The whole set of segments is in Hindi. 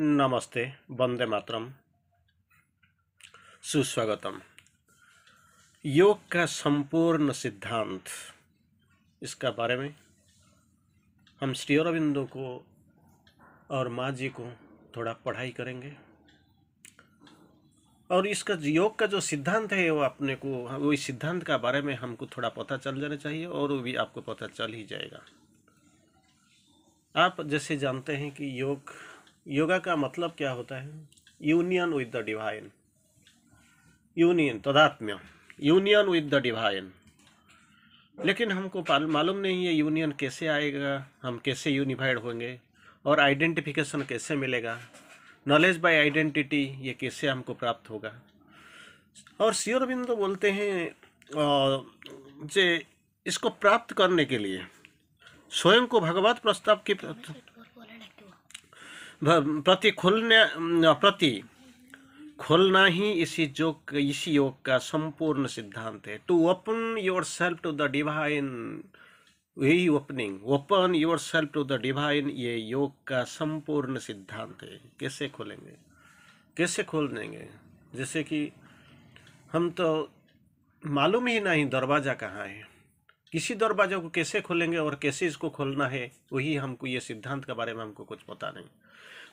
नमस्ते, वंदे मातरम, सुस्वागतम। योग का संपूर्ण सिद्धांत, इसका बारे में हम श्री अरविंदो को और माँ जी को थोड़ा पढ़ाई करेंगे। और इसका योग का जो सिद्धांत है वो अपने को, वो इस सिद्धांत का बारे में हमको थोड़ा पता चल जाना चाहिए, और वो भी आपको पता चल ही जाएगा। आप जैसे जानते हैं कि योगा का मतलब क्या होता है? Union with the divine, union, तदात्म्य, यूनियन विद द डिवाइन। लेकिन हमको मालूम नहीं है यूनियन कैसे आएगा, हम कैसे यूनिफाइड होंगे, और आइडेंटिफिकेशन कैसे मिलेगा, नॉलेज बाय आइडेंटिटी ये कैसे हमको प्राप्त होगा। और श्री अरविंदो बोलते हैं जे इसको प्राप्त करने के लिए स्वयं को भगवत प्रस्ताव के प्रति खोलना ही इसी योग का संपूर्ण सिद्धांत है। To open yourself to the divine, यही open yourself to the divine, ये योग का संपूर्ण सिद्धांत है। कैसे खोलेंगे, कैसे खोल देंगे? जैसे कि हम तो मालूम ही नहीं दरवाज़ा कहाँ है, किसी दरवाजे को कैसे खोलेंगे और कैसे इसको खोलना है, वही हमको, ये सिद्धांत के बारे में हमको कुछ पता नहीं।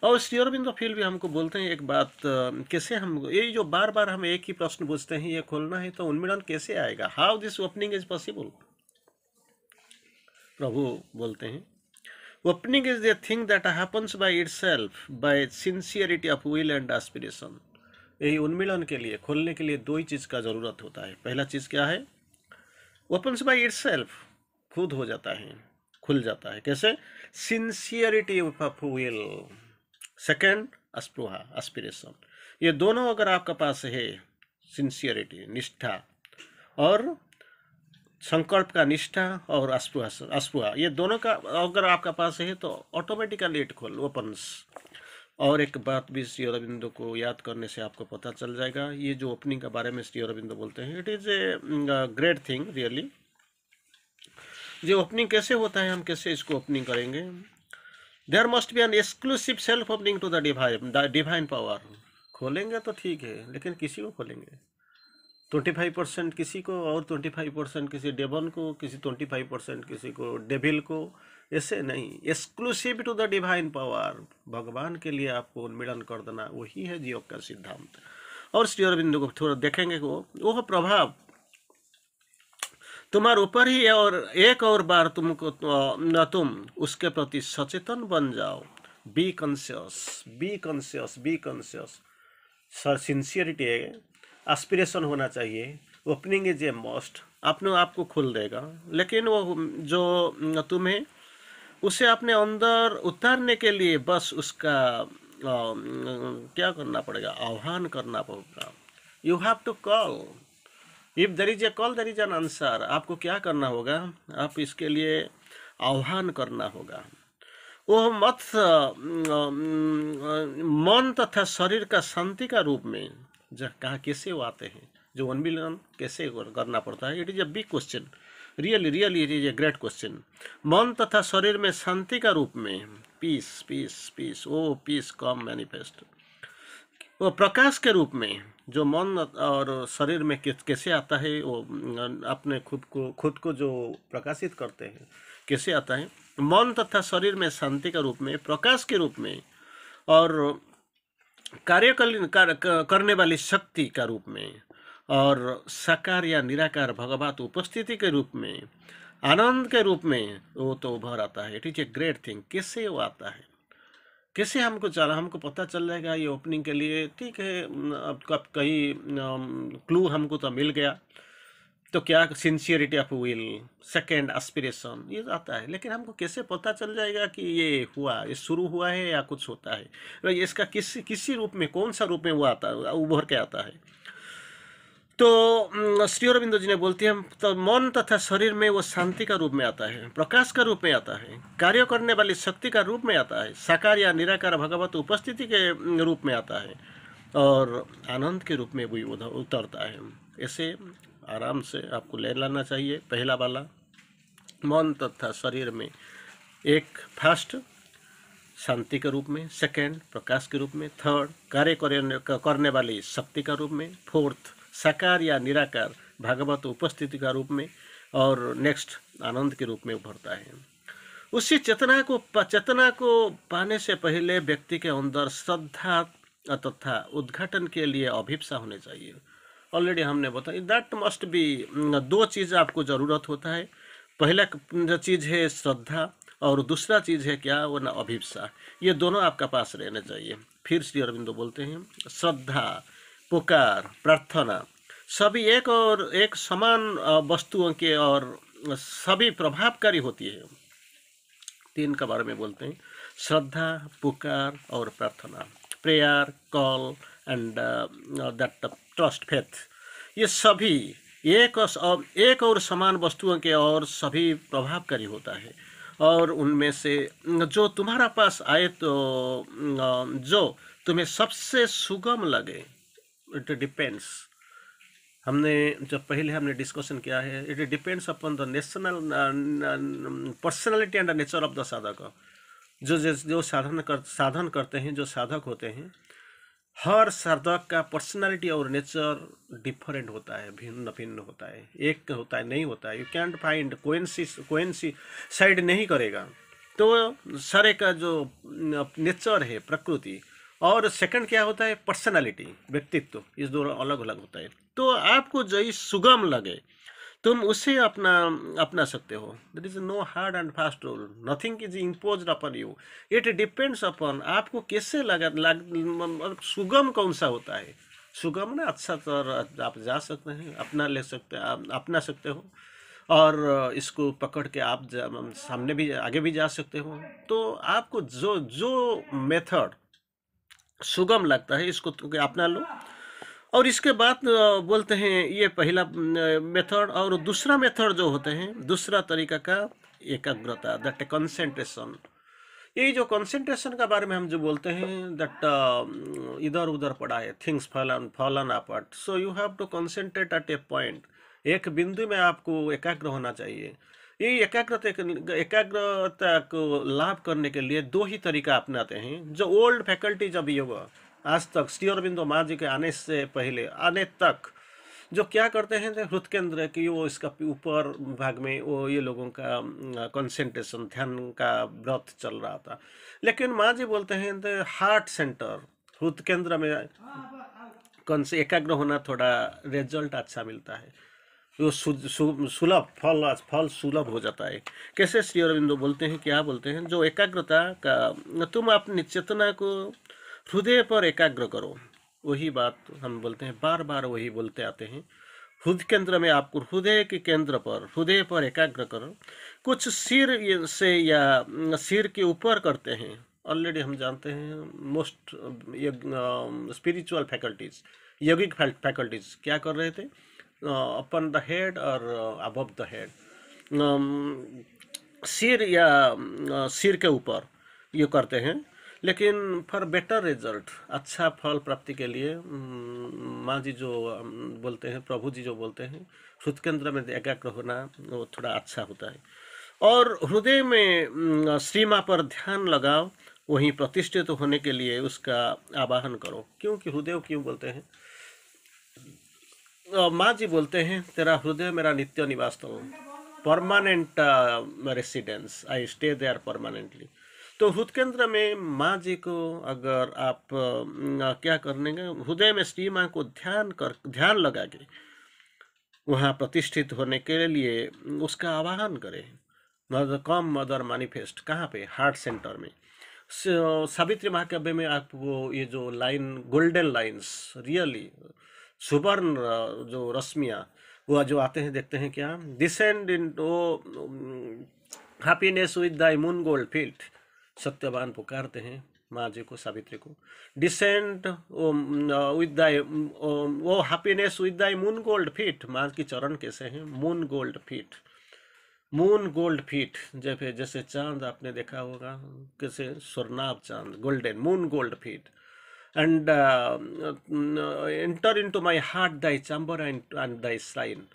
और श्री अरविंदो फिर भी हमको बोलते हैं एक बात, कैसे हम ये जो बार बार हम एक ही प्रश्न पूछते हैं, ये खोलना है तो उन्मीलन कैसे आएगा, how this opening is possible. प्रभु बोलते हैं opening is the thing that happens by itself by sincerity of will and aspiration. यही उन्मीलन के लिए, खोलने के लिए दो ही चीज़ का ज़रूरत होता है। पहला चीज़ क्या है? ओपन्स बाय इटसेल्फ, खुद हो जाता है, खुल जाता है। कैसे? Sincerity of will. सेकेंड, अस्पृहा, एस्पिरेशन। ये दोनों अगर आपका पास है, सिंसियरिटी, निष्ठा, और संकल्प का निष्ठा, और अस्पृहा, ये दोनों का अगर आपका पास है तो ऑटोमेटिकली इट खोल ओपन्स। और एक बात भी श्री अरविंदो को याद करने से आपको पता चल जाएगा, ये जो ओपनिंग के बारे में श्री अरविंदो बोलते हैं, it is a great thing really. जो ओपनिंग कैसे होता है, हम कैसे इसको ओपनिंग करेंगे? There must be an exclusive self opening to the divine power. खोलेंगे तो ठीक है, लेकिन किसी को खोलेंगे? 25% किसी को, और 25% किसी डेमन को, किसी 25% किसी को डेविल को, ऐसे नहीं। Exclusive to the divine power, भगवान के लिए आपको उन्मीलन कर देना, वही है योग का सिद्धांत। और श्री अरविंदो को थोड़ा देखेंगे वो प्रभाव तुम्हारे ऊपर ही है, और एक और बार तुमको न तुम उसके प्रति सचेतन बन जाओ। Be conscious, be conscious, be conscious. Sincerity है, एस्पिरेशन होना चाहिए, ओपनिंग इज ए मस्ट। अपने आप को खोल देगा, लेकिन वो जो तुम्हें उसे अपने अंदर उतारने के लिए बस उसका क्या करना पड़ेगा? आह्वान करना पड़ेगा। You have to call. If there is a call there is an answer. आपको क्या करना होगा? आप इसके लिए आह्वान करना होगा। वो मत मन तथा शरीर का शांति का रूप में कहाँ कैसे वो आते हैं, जो उन्मीलन कैसे करना पड़ता है, it is a big question, really really it is a great question. मन तथा शरीर में शांति का रूप में, peace peace peace, O peace come manifest. वो प्रकाश के रूप में जो मन और शरीर में कैसे आता है, वो अपने खुद को जो प्रकाशित करते हैं, कैसे आता है? मन तथा शरीर में शांति का रूप में, प्रकाश के रूप में, और कार्य करने वाली शक्ति का रूप में, और साकार या निराकार भगवत उपस्थिति के रूप में, आनंद के रूप में वो तो उभर आता है। It is a great thing. कैसे वो आता है, कैसे हमको पता चल जाएगा ये ओपनिंग के लिए? ठीक है, अब कब कहीं क्लू हमको तो मिल गया, तो क्या sincerity of will, second aspiration, ये आता है। लेकिन हमको कैसे पता चल जाएगा कि ये हुआ, ये शुरू हुआ है या कुछ होता है? इसका किसी रूप में, कौन सा रूप में वो आता है, उभर के आता है? तो श्री अरविंदो जी ने बोलती है, तो मन तथा शरीर में वो शांति का रूप में आता है, प्रकाश का रूप में आता है, कार्य करने वाली शक्ति का रूप में आता है, साकार या निराकार भगवत उपस्थिति के रूप में आता है, और आनंद के रूप में भी उतरता है। ऐसे आराम से आपको ले लाना चाहिए। पहला वाला मन तथा शरीर में एक, फर्स्ट शांति के रूप में, सेकंड प्रकाश के रूप में, थर्ड कार्य करने वाली शक्ति का रूप में, फोर्थ साकार या निराकार भागवत उपस्थिति का रूप में, और नेक्स्ट आनंद के रूप में उभरता है। उसी चेतना को पाने से पहले व्यक्ति के अंदर श्रद्धा तथा उद्घाटन के लिए अभिप्सा होने चाहिए। ऑलरेडी हमने बताया दैट मस्ट बी, दो चीज़ आपको ज़रूरत होता है। पहला जो चीज़ है श्रद्धा, और दूसरा चीज़ है क्या, वो ना अभिप्सा। ये दोनों आपका पास रहने चाहिए। फिर श्री अरविंदो बोलते हैं श्रद्धा, पुकार, प्रार्थना सभी एक और एक समान वस्तुओं के और सभी प्रभावकारी होती है। तीन के बारे में बोलते हैं, श्रद्धा, पुकार और प्रार्थना, prayer, call and that trust, faith. ये सभी एक और समान वस्तुओं के और सभी प्रभावकारी होता है। और उनमें से जो तुम्हारा पास आए तो जो तुम्हें सबसे सुगम लगे, इट डिपेंड्स। हमने जब पहले हमने डिस्कशन किया है, it depends upon the national personality and nature of the साधक। जो साधन करते हैं, जो साधक होते हैं, हर साधक का पर्सनालिटी और नेचर डिफरेंट होता है, भिन्न भिन्न होता है, एक होता है नहीं होता है। यू कैंट फाइंड कोइंसिड नहीं करेगा। तो सारे का जो नेचर है, प्रकृति, और सेकंड क्या होता है, पर्सनालिटी, व्यक्तित्व, इस दोनों अलग अलग होता है। तो आपको जो सुगम लगे तुम उसे अपना सकते हो। There is no hard and fast rule, nothing is imposed upon you, it depends upon आपको कैसे सुगम कौन सा होता है। सुगम ना अच्छा तो आप जा सकते हैं, अपना सकते हो, और इसको पकड़ के आप सामने भी आगे भी जा सकते हो। तो आपको जो मेथड सुगम लगता है इसको तो अपना लो। और इसके बाद बोलते हैं ये पहला मेथड, और दूसरा मेथड जो होते हैं, दूसरा तरीका का एकाग्रता, दैट कंसंट्रेशन। यही जो कंसंट्रेशन का बारे में हम जो बोलते हैं, दैट इधर उधर पड़ा है, things fallen apart, so you have to concentrate at a point. एक बिंदु में आपको एकाग्र होना चाहिए। ये एकाग्रता को लाभ करने के लिए दो ही तरीका अपनाते हैं। जो ओल्ड फैकल्टीज ऑफ योगा आज तक श्री अरविंदो महाराज जी के आने से पहले आने तक जो क्या करते हैं, हृदय केंद्र की वो इसका ऊपर भाग में वो ये लोगों का कंसंट्रेशन, ध्यान का व्रत चल रहा था। लेकिन माँ जी बोलते हैं हार्ट सेंटर, हृदय केंद्र में एकाग्र होना थोड़ा रिजल्ट अच्छा मिलता है, वो सुलभ फल सुलभ हो जाता है। कैसे श्री अरविंदो बोलते हैं, क्या बोलते हैं, जो एकाग्रता का तुम अपनी चेतना को हृदय पर एकाग्र करो। वही बात हम बोलते हैं, बार बार वही बोलते आते हैं। हृदय केंद्र में आपको हृदय के केंद्र पर, हृदय पर एकाग्र करो। कुछ सिर से या सिर के ऊपर करते हैं, ऑलरेडी हम जानते हैं। मोस्ट स्पिरिचुअल फैकल्टीज, यौगिक फैकल्टीज क्या कर रहे थे, अपन द हेड और अबव द हेड, सिर या सिर के ऊपर ये करते हैं। लेकिन फॉर बेटर रिजल्ट, अच्छा फल प्राप्ति के लिए माँ जी जो बोलते हैं, प्रभु जी जो बोलते हैं, हृदय केंद्र में एकाग्र होना वो थोड़ा अच्छा होता है। और हृदय में श्री माँ पर ध्यान लगाओ, वहीं प्रतिष्ठित होने के लिए उसका आवाहन करो। क्योंकि हृदय क्यों बोलते हैं, माँ जी बोलते हैं तेरा हृदय मेरा नित्य निवास स्थल, permanent residence, I stay there permanently. तो हृदय केंद्र में माँ जी को अगर आप क्या करने हृदय में श्री माँ को ध्यान लगा के वहाँ प्रतिष्ठित होने के लिए उसका आवाहन करें। मदर कम मदर मैनिफेस्ट, कहाँ पे, हार्ट सेंटर में। सावित्री महाकाव्य में आपको ये जो लाइन, गोल्डन लाइन्स, रियली सुवर्ण जो रश्मियाँ वो जो आते हैं, देखते हैं क्या, descend in happiness with the moon gold field. Satyavan पुकारते हैं माँ जी को, सावित्री को, डिसेंड विद दाई, वो happiness with thy moon gold feet. माँ की चरण कैसे हैं, moon gold feet, moon gold feet. जैसे चांद आपने देखा होगा, कैसे स्वर्णाभ चांद, golden moon gold feet. And enter into my heart Dai chamber and thy shrine,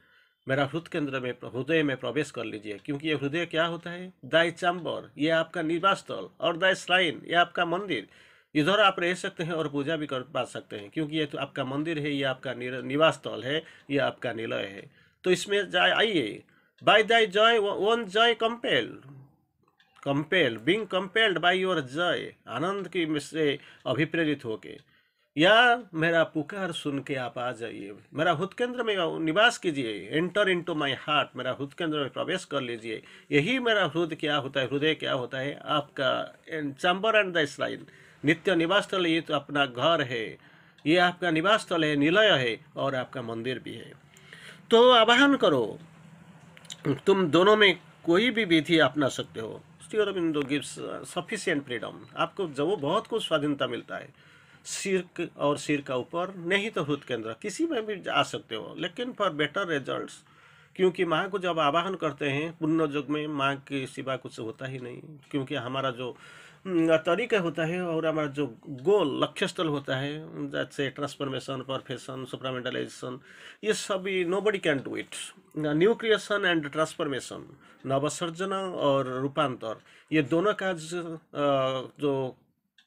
मेरा हृदय में प्रवेश कर लीजिए, क्योंकि ये हृदय क्या होता है? दाई चैम्बर, ये आपका निवास स्थल, और दाई श्राइन, ये आपका मंदिर। इधर आप रह सकते हैं और पूजा भी कर पा सकते हैं, क्योंकि ये तो आपका मंदिर है, ये आपका निवास स्थल है, ये आपका निलय है। तो इसमें जाए आइए, by thy joy one joy compelled being compelled by your joy, आनंद की से अभिप्रेरित होके, या मेरा पुकार सुन के आप आ जाइए, मेरा हृदय केंद्र में निवास कीजिए, एंटर इनटू माय हार्ट, मेरा हृदय केंद्र में प्रवेश कर लीजिए। यही मेरा हृदय क्या होता है? हृदय क्या होता है? आपका चैम्बर एंड द श्राइन, नित्य निवास स्थल। ये तो अपना घर है, ये आपका निवास स्थल है, निलय है, और आपका मंदिर भी है। तो आवाहन करो, तुम दोनों में कोई भी विधि अपना सकते हो। Shri Aurobindo gives sufficient freedom, आपको जब वो बहुत कुछ स्वाधीनता मिलता है। सिर और सिर का ऊपर, नहीं तो हृदय केंद्र, किसी में भी आ सकते हो, लेकिन फॉर बेटर रिजल्ट्स, क्योंकि माँ को जब आवाहन करते हैं पुण्य युग में, माँ के सिवा कुछ होता ही नहीं, क्योंकि हमारा जो तरीका होता है और हमारा जो गोल लक्ष्य स्थल होता है, जैसे ट्रांसफॉर्मेशन, परफेक्शन, सुप्रामेंटलाइजेशन, ये सभी nobody can do it. New creation and transformation, नवसर्जन और रूपांतर, ये दोनों का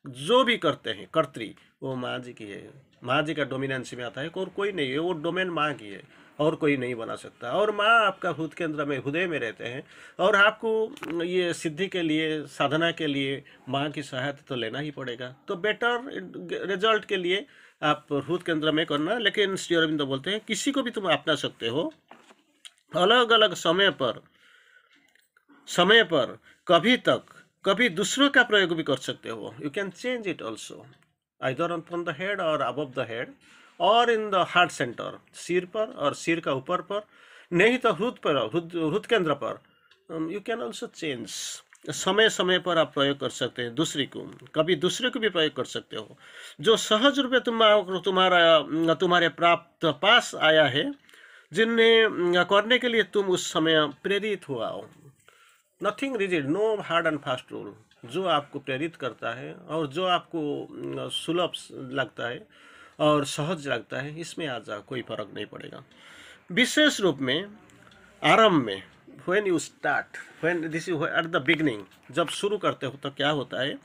जो भी करते हैं कर्त्री, वो माँ जी की है। माँ जी का डोमिनेंस में आता है, और कोई नहीं है, वो डोमेन माँ की है, और कोई नहीं बना सकता। और माँ आपका हृदय केंद्र में, हृदय में रहते हैं, और आपको ये सिद्धि के लिए, साधना के लिए माँ की सहायता तो लेना ही पड़ेगा। तो बेटर रिजल्ट के लिए आप हृदय केंद्र में करना। लेकिन श्री अरविंद बोलते हैं किसी को भी तुम अपना सकते हो, अलग अलग समय पर कभी दूसरों का प्रयोग भी कर सकते हो। You can change it also, either from the head और अबव द हेड, और इन द हार्ट सेंटर, सिर पर और सिर का ऊपर पर, नहीं तो हृदय केंद्र पर। यू कैन ऑल्सो चेंज, समय समय पर आप प्रयोग कर सकते हैं दूसरे को, कभी दूसरे को भी प्रयोग कर सकते हो, जो सहज रूप में तुम्हारे प्राप्त पास आया है, जिन्हें करने के लिए तुम उस समय प्रेरित हुआ हो। Nothing rigid, no hard and fast rule, जो आपको प्रेरित करता है और जो आपको सुलभ लगता है और सहज लगता है, इसमें आ जाओ, कोई फर्क नहीं पड़ेगा। विशेष रूप में आरंभ में, when you start, when this is at the beginning, जब शुरू करते हो तो क्या होता है?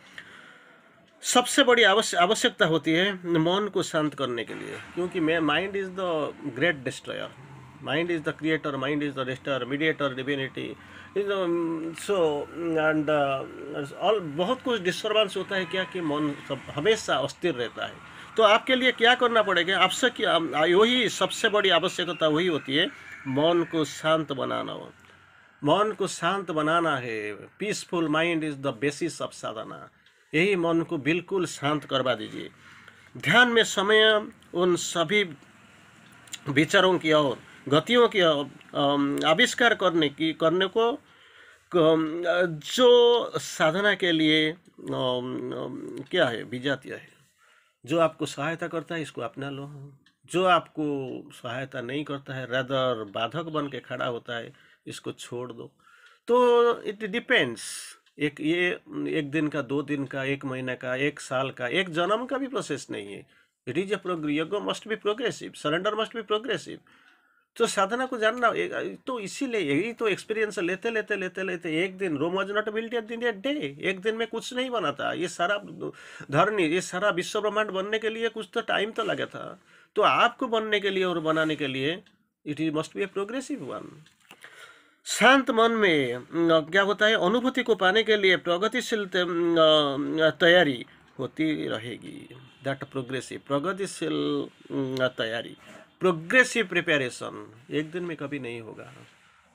सबसे बड़ी आवश्यकता होती है मन को शांत करने के लिए, क्योंकि mind is the great destroyer, mind is the creator, mind is the destroyer, mediator, divinity, so and all, बहुत कुछ डिस्टर्बेंस होता है क्या, कि मन सब हमेशा अस्थिर रहता है। तो आपके लिए क्या करना पड़ेगा? आपसे क्या, वही सबसे बड़ी आवश्यकता वही होती है, मन को शांत बनाना हो। मन को शांत बनाना है। Peaceful mind is the basis of sadhana. यही मन को बिल्कुल शांत करवा दीजिए। ध्यान में समय उन सभी विचारों की और गतियों की आविष्कार करने को जो साधना के लिए क्या है, विजातीय है। जो आपको सहायता करता है इसको अपना लो, जो आपको सहायता नहीं करता है, रादर बाधक बन के खड़ा होता है, इसको छोड़ दो। तो इट डिपेंड्स, एक दिन का, 2 दिन का, 1 महीना का, 1 साल का, 1 जन्म का भी प्रोसेस नहीं है। इट इज योग must be progressive, surrender must be progressive. तो साधना को जानना, तो इसीलिए यही तो एक्सपीरियंस लेते लेते लेते लेते एक दिन, Rome was not built in a day, एक दिन में कुछ नहीं बना था। ये सारा धरनी, ये सारा विश्व ब्रह्मांड बनने के लिए कुछ तो टाइम तो लगा था। तो आपको बनने के लिए और बनाने के लिए it is must be a progressive one. शांत मन में क्या होता है, अनुभूति को पाने के लिए प्रगतिशील तैयारी होती रहेगी। दैट प्रोग्रेसिव, प्रगतिशील तैयारी, प्रोग्रेसिव प्रिपरेशन एक दिन में कभी नहीं होगा।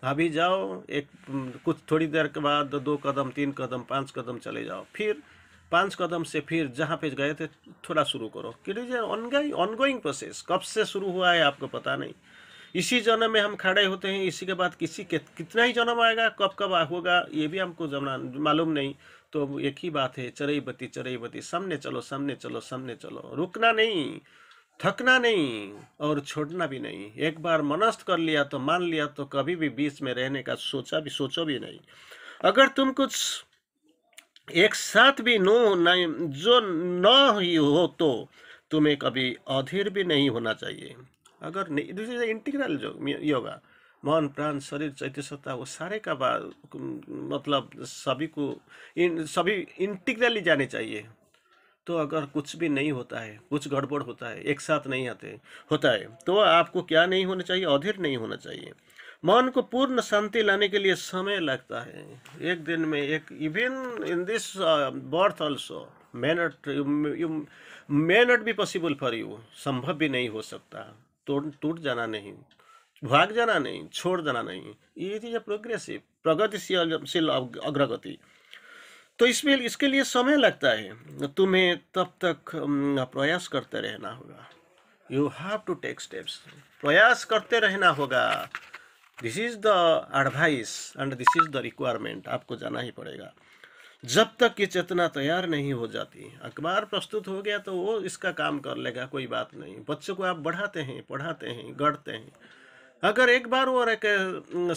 अभी जाओ, कुछ थोड़ी देर के बाद 2 कदम, 3 कदम, 5 कदम चले जाओ, फिर 5 कदम से फिर जहाँ पे गए थे थोड़ा शुरू करो। ऑनगोइंग प्रोसेस, कब से शुरू हुआ है आपको पता नहीं। इसी जन्म में हम खड़े होते हैं, इसी के बाद कितना ही जन्म आएगा, कब कब होगा, ये भी हमको मालूम नहीं। तो एक ही बात है, चरई बती, सामने चलो, सामने चलो, सामने चलो, रुकना नहीं, थकना नहीं और छोड़ना भी नहीं। एक बार मनस्थ कर लिया तो, मान लिया तो, कभी भी बीच में रहने का सोचो भी नहीं। अगर तुम कुछ एक साथ भी जो न ही हो, तो तुम्हें कभी अधीर भी नहीं होना चाहिए। अगर दिस इज इंटीग्रल योगा, मन प्राण शरीर चैत्य सत्ता वो सारे का मतलब सभी को सभी इंटीग्रली जाने चाहिए। तो अगर कुछ भी नहीं होता है, कुछ गड़बड़ होता है, एक साथ नहीं आते होता है, तो आपको क्या नहीं होना चाहिए, अधीर नहीं होना चाहिए। मन को पूर्ण शांति लाने के लिए समय लगता है। एक दिन में एक even in this birth also may not you may not be possible for you, संभव भी नहीं हो सकता। टूट जाना नहीं, भाग जाना नहीं, छोड़ जाना नहीं, ये चीज प्रोग्रेसिव प्रगतिशील अग्रगति। तो इसमें इसके लिए समय लगता है, तुम्हें तब तक प्रयास करते रहना होगा। You have to take steps, प्रयास करते रहना होगा। This is the advice and this is the requirement, आपको जाना ही पड़ेगा। जब तक ये चेतना तैयार नहीं हो जाती, अखबार प्रस्तुत हो गया तो वो इसका काम कर लेगा, कोई बात नहीं। बच्चों को आप बढ़ाते हैं, पढ़ाते हैं, गढ़ते हैं, अगर एक बार वो एक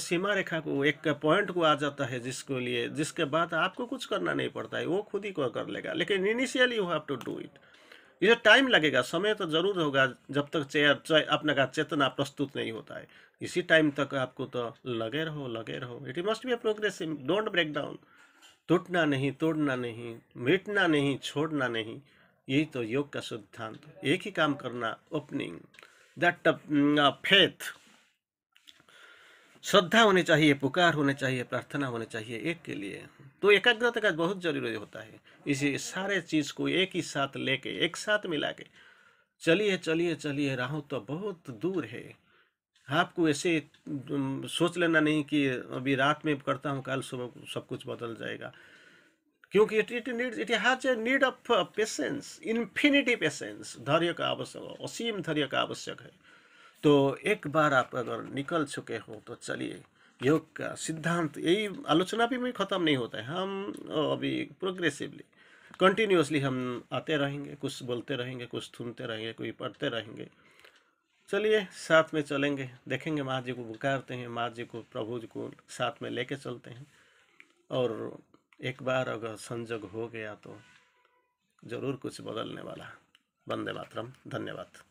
सीमा रेखा को, एक पॉइंट को आ जाता है जिसको लिए जिसके बाद आपको कुछ करना नहीं पड़ता है, वो खुद ही को कर लेगा। लेकिन initially you have to do it. ये टाइम लगेगा, समय तो जरूर होगा, जब तक अपने का चेतना प्रस्तुत नहीं होता है। इसी टाइम तक आपको तो लगे रहो, लगे रहो। It must be a progressive, don't break down. टूटना नहीं, तोड़ना नहीं, मिटना नहीं, छोड़ना नहीं। यही तो योग का सिद्धांत। एक ही काम करना, ओपनिंग दैट फेथ, श्रद्धा होनी चाहिए, पुकार होने चाहिए, प्रार्थना होनी चाहिए एक के लिए। तो एकाग्रता का बहुत जरूरी होता है। इसी सारे चीज को एक ही साथ लेके, एक साथ मिला के चलिए चलिए चलिए, राहों तो बहुत दूर है। आपको ऐसे सोच लेना नहीं कि अभी रात में करता हूँ, कल सुबह सब कुछ बदल जाएगा। क्योंकि it has a need of patience, infinity patience. धैर्य का आवश्यक, असीम धैर्य का आवश्यक है। तो एक बार आप अगर निकल चुके हो तो चलिए, योग का सिद्धांत यही, आलोचना भी में ख़त्म नहीं होता है। हम अभी प्रोग्रेसिवली कंटिन्यूसली हम आते रहेंगे, कुछ बोलते रहेंगे, कुछ सुनते रहेंगे, कोई पढ़ते रहेंगे। चलिए साथ में चलेंगे, देखेंगे माँ जी को पुकारते हैं, माँ जी को, प्रभु जी को साथ में लेके चलते हैं। और एक बार अगर संजोग हो गया तो ज़रूर कुछ बदलने वाला। वंदे मातरम। धन्यवाद।